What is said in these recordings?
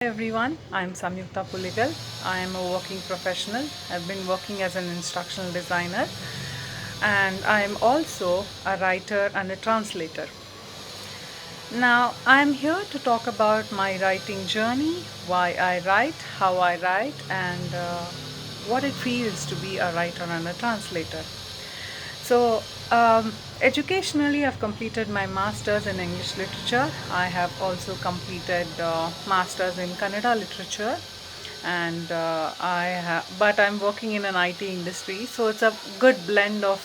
Hi everyone, I'm Samyukta Puligal. I am a working professional. I've been working as an instructional designer and I am also a writer and a translator. Now, I'm here to talk about my writing journey, why I write, how I write, and what it feels to be a writer and a translator. So, educationally, I've completed my master's in English literature. I have also completed master's in Kannada literature, and but I'm working in an IT industry, so it's a good blend of,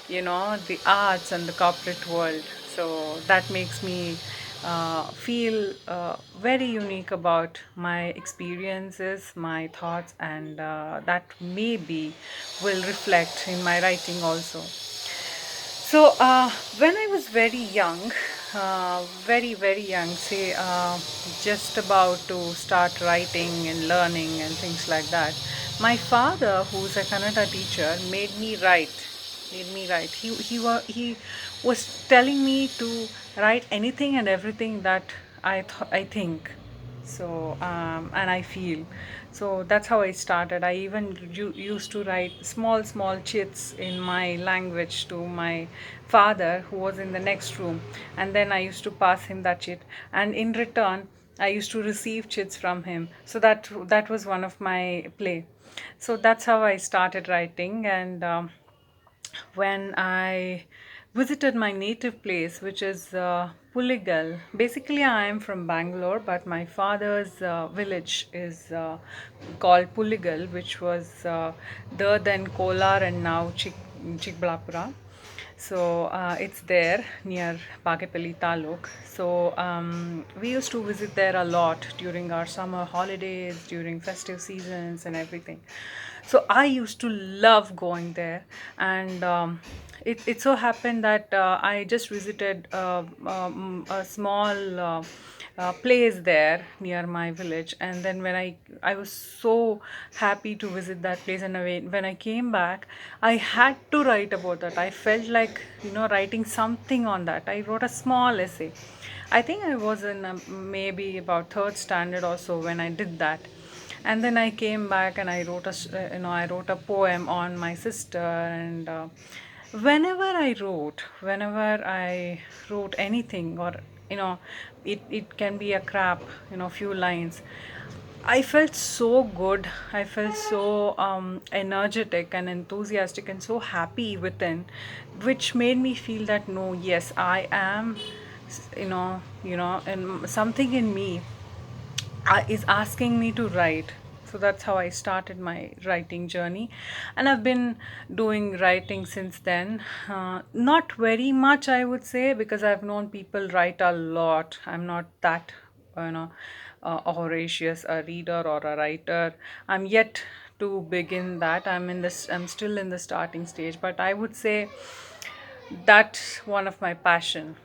the arts and the corporate world. So that makes me feel very unique about my experiences, my thoughts, and that maybe will reflect in my writing also. So, when I was very young, very young, say just about to start writing and learning and things like that, my father, who's a Kannada teacher, made me write. Made me write. He was telling me to write anything and everything that I think. So and I feel. So that's how I started. I even used to write small chits in my language to my father, who was in the next room, and then I used to pass him that chit, and in return I used to receive chits from him. So that was one of my play. So that's how I started writing. And when I visited my native place, which is Puligal. Basically, I am from Bangalore, but my father's village is called Puligal, which was the then Kolar and now Chikbalapura. So it's there near Bagepalli Taluk. So we used to visit there a lot during our summer holidays, during festive seasons, and everything. So I used to love going there, and it so happened that I just visited a small place there near my village, and then when I was so happy to visit that place, and when I came back, I had to write about that. I felt like writing something on that. I wrote a small essay. I think I was in maybe about third standard or so when I did that. And then I came back and I wrote I wrote a poem on my sister. And whenever I wrote anything, or it can be a crap, few lines, I felt so good. I felt so energetic and enthusiastic and so happy within, which made me feel that no, yes, I am, and something in me is asking me to write. So that's how I started my writing journey, and I've been doing writing since then. Not very much, I would say, because I've known people write a lot. I'm not that, you know, Horatius, a reader or a writer. I'm yet to begin that. I'm still in the starting stage, but I would say that's one of my passion.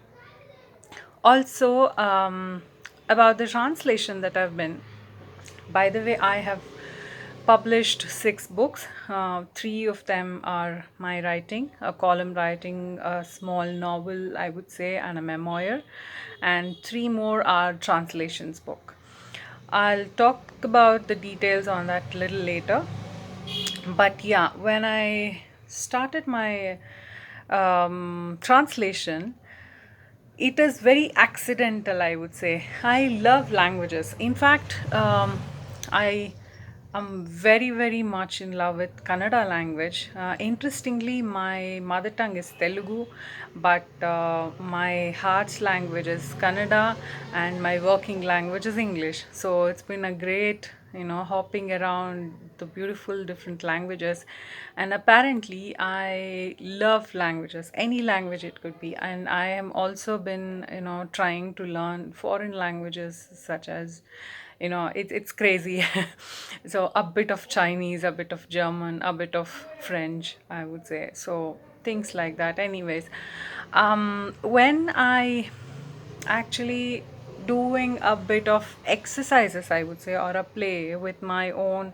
Also, about the translation that I've been, by the way, I have published 6 books. Three of them are my writing, a column writing, a small novel, I would say, and a memoir. And three more are translations book. I'll talk about the details on that a little later. But yeah, when I started my translation, it is very accidental, I would say. I love languages. In fact, I am very much in love with Kannada language. Interestingly, my mother tongue is Telugu, but my heart's language is Kannada, and my working language is English. So it's been a great, hopping around the beautiful different languages. And apparently I love languages, any language it could be. And I am also been, trying to learn foreign languages, such as, it's crazy. So a bit of Chinese, a bit of German, a bit of French, I would say. So things like that. Anyways, when I actually doing a bit of exercises, I would say, or a play with my own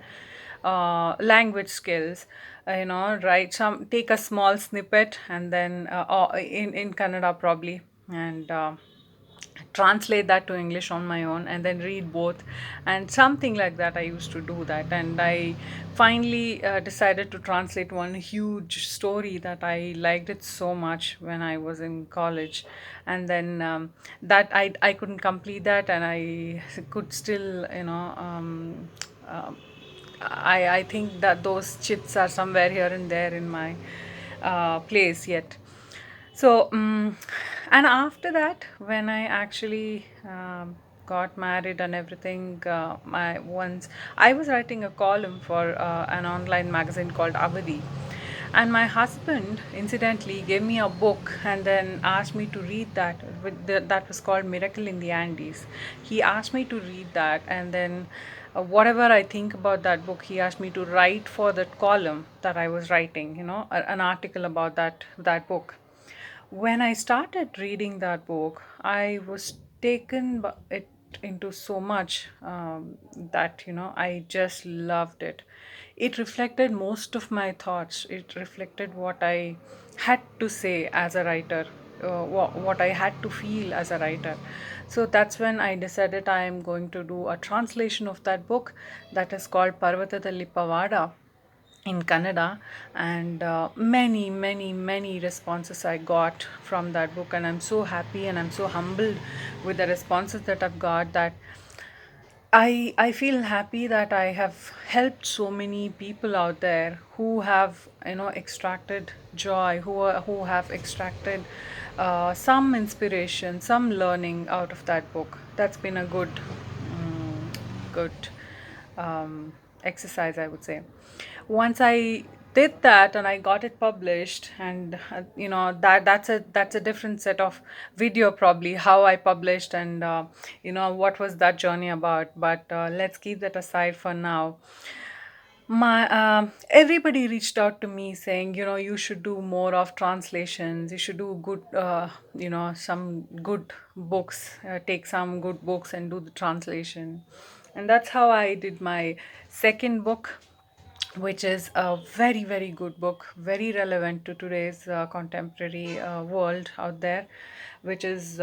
language skills, write some, take a small snippet, and then in Kannada probably, and translate that to English on my own and then read both, and something like that. I used to do that, and I finally decided to translate one huge story that I liked it so much when I was in college, and then that I couldn't complete that, and I could still, um, I think that those chips are somewhere here and there in my place yet. So, and after that, when I actually got married and everything, my once I was writing a column for an online magazine called Avadi, and my husband incidentally gave me a book and then asked me to read that. That was called Miracle in the Andes. He asked me to read that, and then whatever I think about that book, he asked me to write for that column that I was writing. An article about that book. When I started reading that book, I was taken by it into so much that I just loved it. It reflected most of my thoughts. It reflected what I had to say as a writer, what I had to feel as a writer. So that's when I decided I am going to do a translation of that book that is called Parvatadalli Pavada in Canada, and many, many, many responses I got from that book, and I'm so happy and I'm so humbled with the responses that I've got, that I feel happy that I have helped so many people out there who have extracted joy, who have extracted some inspiration, some learning out of that book. That's been a good exercise, I would say. Once I did that and I got it published, and that's a different set of video, probably how I published, and what was that journey about. But let's keep that aside for now. My Everybody reached out to me saying, you should do more of translations. You should do good, some good books. Take some good books and do the translation, and that's how I did my second book, which is a very, very good book, very relevant to today's contemporary world out there, which is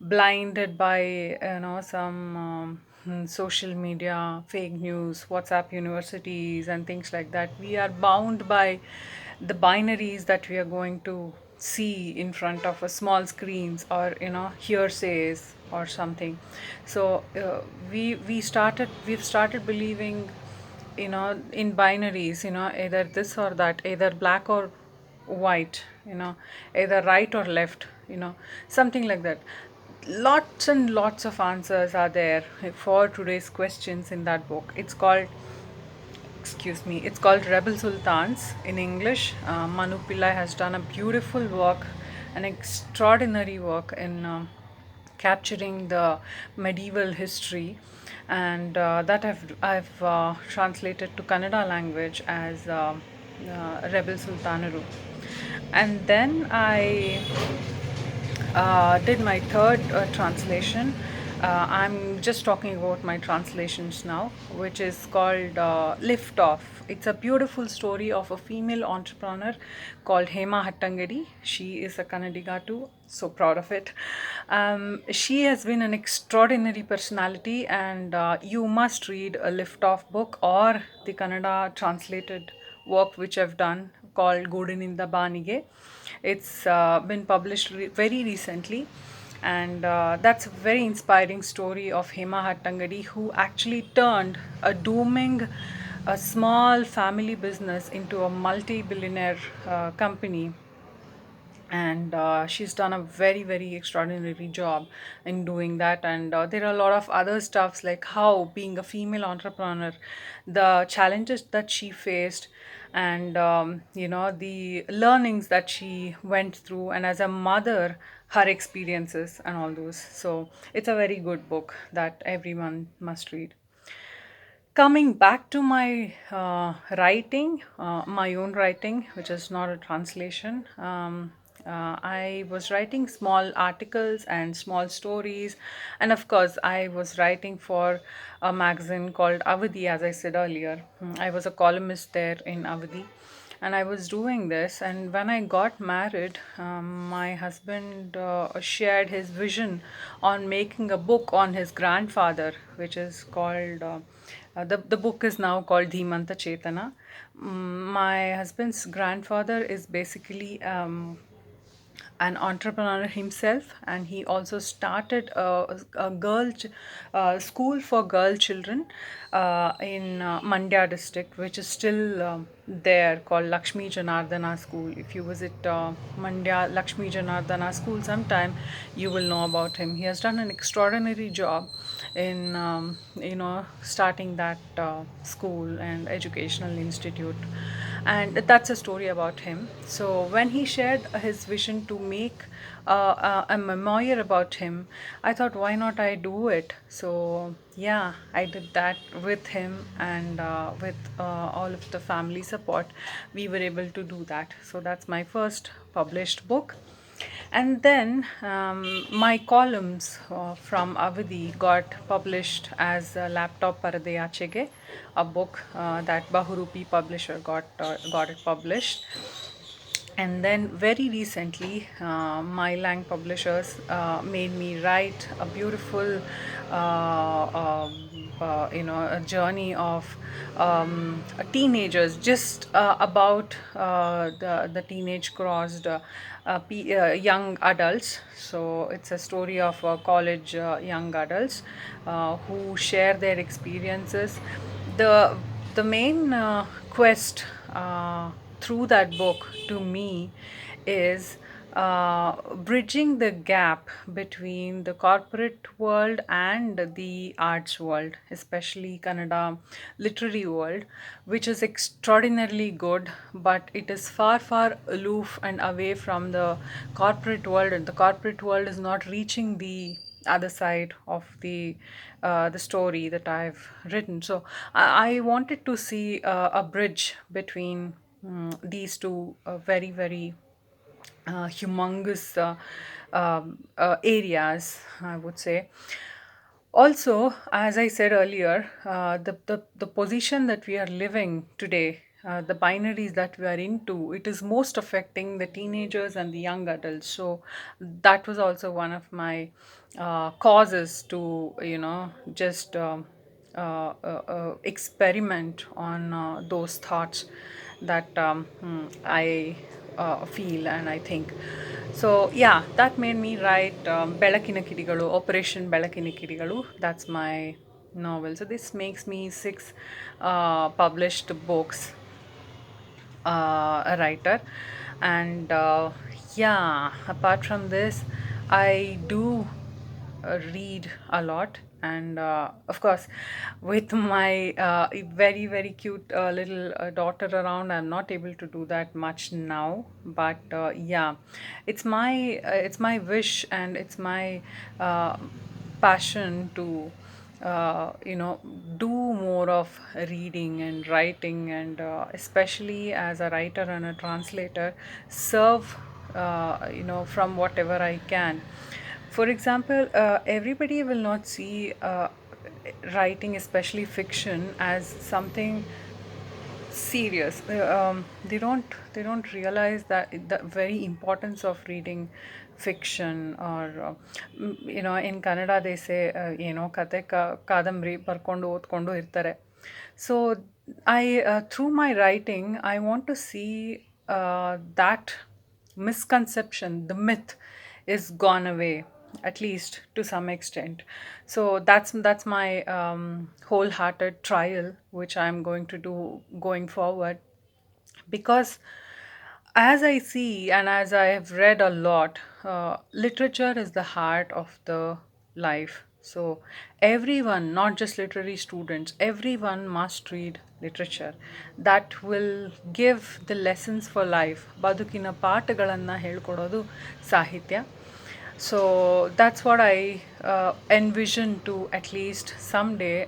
blinded by some social media, fake news, WhatsApp universities, and things like that. We are bound by the binaries that we are going to see in front of a small screens, or hearsays or something. So we've started believing in binaries, either this or that, either black or white, either right or left, something like that. Lots and lots of answers are there for today's questions in that book. It's called Rebel Sultans in English. Manu Pillai has done a beautiful work, an extraordinary work in capturing the medieval history, and that I've translated to Kannada language as Rebel Sultanaru. And then I did my third translation. I'm just talking about my translations now, which is called Lift Off. It's a beautiful story of a female entrepreneur called Hema Hattangadi. She is a Kannadiga too, so proud of it. She has been an extraordinary personality, and you must read a Lift Off book or the Kannada translated work which I've done called Goodininda Banige. It's been published very recently, and that's a very inspiring story of Hema Hattangadi, who actually turned a small family business into a multi-billionaire company, and she's done a very, very extraordinary job in doing that. And there are a lot of other stuffs, like how being a female entrepreneur, the challenges that she faced, and the learnings that she went through, and as a mother, her experiences and all those. So it's a very good book that everyone must read. Coming back to my writing, my own writing, which is not a translation, I was writing small articles and small stories, and of course, I was writing for a magazine called Avadi, as I said earlier. I was a columnist there in Avadi, and I was doing this. And when I got married, my husband shared his vision on making a book on his grandfather, which is called. The book is now called Dhimanta Chetana. My husband's grandfather is basically an entrepreneur himself, and he also started a school for girl children in Mandya district, which is still there, called Lakshmi Janardana School. If you visit Mandya Lakshmi Janardana School sometime, you will know about him. He has done an extraordinary job in starting that school and educational institute, and that's a story about him. So when he shared his vision to make a memoir about him, I thought, why not I do it? So yeah, I did that with him, and with all of the family support, we were able to do that. So that's my first published book. And then my columns from Avadi got published as Laptop Parade Achege, a book that Bahurupi publisher got it published. And then very recently, my Lang publishers made me write a beautiful, a journey of teenagers, just about the teenage crossed young adults. So it's a story of college young adults who share their experiences. The the main quest through that book to me is bridging the gap between the corporate world and the arts world, especially Kannada literary world, which is extraordinarily good, but it is far, far aloof and away from the corporate world, and the corporate world is not reaching the other side of the story that I've written. So I wanted to see a bridge between these two very, very humongous areas, I would say. Also, as I said earlier, the position that we are living today, the binaries that we are into, it is most affecting the teenagers and the young adults. So that was also one of my causes to, just experiment on those thoughts that I feel and I think. So yeah, that made me write Belakina Kirigalu, Operation Belakina Kirigalu. That's my novel. So this makes me six published books, a writer. And yeah, apart from this, I do read a lot. And of course, with my very, very cute little daughter around, I'm not able to do that much now. But yeah, it's my wish, and it's my passion to do more of reading and writing, and especially as a writer and a translator, serve from whatever I can. For example, everybody will not see writing, especially fiction, as something serious. They don't realize that the very importance of reading fiction, or in Kannada they say kate kadambari ಬರ್ಕೊಂಡು ಓದ್ಕೊಂಡು ಇರ್ತಾರೆ. So through my writing, I want to see that misconception, the myth, is gone away, at least to some extent. So that's my wholehearted trial, which I'm going to do going forward, because as I see and as I have read a lot, literature is the heart of the life. So, everyone, not just literary students, everyone must read literature. That will give the lessons for life. ಬದುಕಿನ ಪಾಠಗಳನ್ನು ಹೇಳ್ಕೊಡೋದು ಸಾಹಿತ್ಯ. So that's what I envision to at least someday,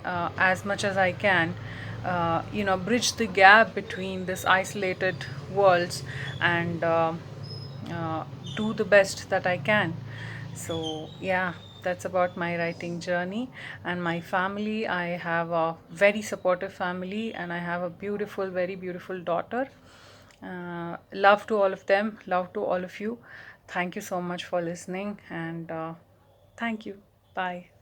as much as I can, bridge the gap between this isolated worlds, and do the best that I can. So yeah, that's about my writing journey. And my family, I have a very supportive family, and I have a beautiful, very beautiful daughter. Love to all of them, love to all of you. Thank you so much for listening, and thank you. Bye.